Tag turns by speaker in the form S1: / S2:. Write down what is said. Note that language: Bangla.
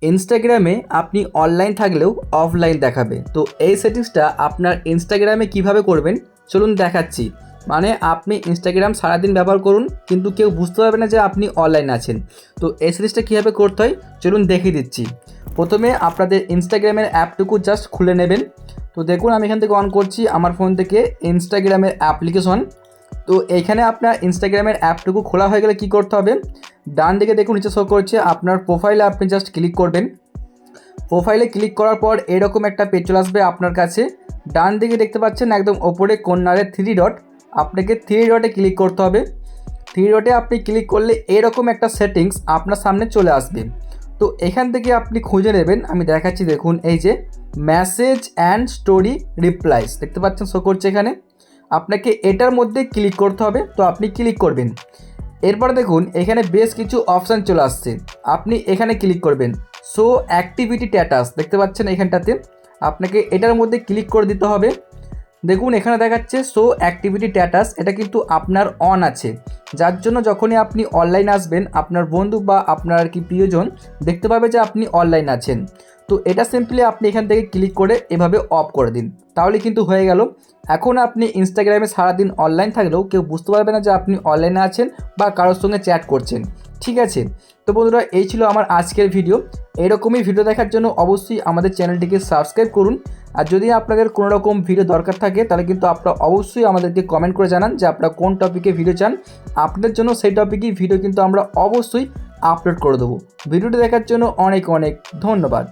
S1: ইনস্টাগ্রামে আপনি অনলাইন থাকলেও অফলাইন দেখাবে। তো এই সেটিংসটা আপনার ইনস্টাগ্রামে কিভাবে করবেন চলুন দেখাচ্ছি। মানে আপনি ইনস্টাগ্রাম সারাদিন ব্যবহার করুন কিন্তু কেউ বুঝতে পারবে না যে আপনি অনলাইন আছেন। তো এই সেটিংসটা কীভাবে করতে হয় চলুন দেখিয়ে দিচ্ছি। প্রথমে আপনাদের ইনস্টাগ্রামের অ্যাপটুকু জাস্ট খুলে নেবেন। তো দেখুন আমি এখান থেকে অন করছি আমার ফোন থেকে ইনস্টাগ্রামের অ্যাপ্লিকেশন। তো এইখানে আপনার ইনস্টাগ্রামের অ্যাপটুকু খোলা হয়ে গেলে কী করতে হবে, ডান দিকে দেখুন নিচে শো করছে আপনার প্রোফাইলে আপনি জাস্ট ক্লিক করবেন। প্রোফাইলে ক্লিক করার পর এরকম একটা পেজ চলে আসবে আপনার কাছে। ডান দিকে দেখতে পাচ্ছেন একদম ওপরে কর্নারে 3 ডট, আপনাকে 3 ডটে ক্লিক করতে হবে। 3 ডটে আপনি ক্লিক করলে এরকম একটা সেটিংস আপনার সামনে চলে আসবে। তো এখান থেকে আপনি খুঁজে নেবেন, আমি দেখাচ্ছি দেখুন এই যে মেসেজ অ্যান্ড স্টোরি রিপ্লাইস দেখতে পাচ্ছেন শো করছে এখানে, আপনাকে এটার মধ্যে ক্লিক করতে হবে। তো আপনি ক্লিক করবেন। এরপর দেখুন এখানে বেশ কিছু অপশান চলে আসছে, আপনি এখানে ক্লিক করবেন। শো অ্যাক্টিভিটি স্ট্যাটাস দেখতে পাচ্ছেন এখানটাতে, আপনাকে এটার মধ্যে ক্লিক করে দিতে হবে। দেখুন এখানে দেখাচ্ছে শো অ্যাক্টিভিটি স্ট্যাটাস, এটা কিন্তু আপনার অন আছে, যার জন্য যখনই আপনি অনলাইন আসবেন আপনার বন্ধু বা আপনার প্রিয়জন দেখতে পাবে যে আপনি অনলাইন আছেন। তো এটা সিম্পলি আপনি এখান থেকে ক্লিক করে এভাবে অফ করে দিন, তাহলে কিন্তু হয়ে গেল। এখন আপনি ইনস্টাগ্রামে সারাদিন অনলাইন থাকলেও কেউ বুঝতে পারবে না যে আপনি অনলাইনে আছেন বা কারোর সঙ্গে চ্যাট করছেন। ঠিক আছে, তো বন্ধুরা এই ছিল আমার আজকের ভিডিও। এরকমই ভিডিও দেখার জন্য অবশ্যই আমাদের চ্যানেলটিকে সাবস্ক্রাইব করুন। আর যদি আপনাদের কোনো রকম ভিডিও দরকার থাকে তাহলে কিন্তু আপনারা অবশ্যই আমাদেরকে কমেন্ট করে জানান যে আপনারা কোন টপিকে ভিডিও চান। আপনাদের জন্য সেই টপিকই ভিডিও কিন্তু আমরা অবশ্যই আপলোড করে দেবো। ভিডিওটি দেখার জন্য অনেক অনেক ধন্যবাদ।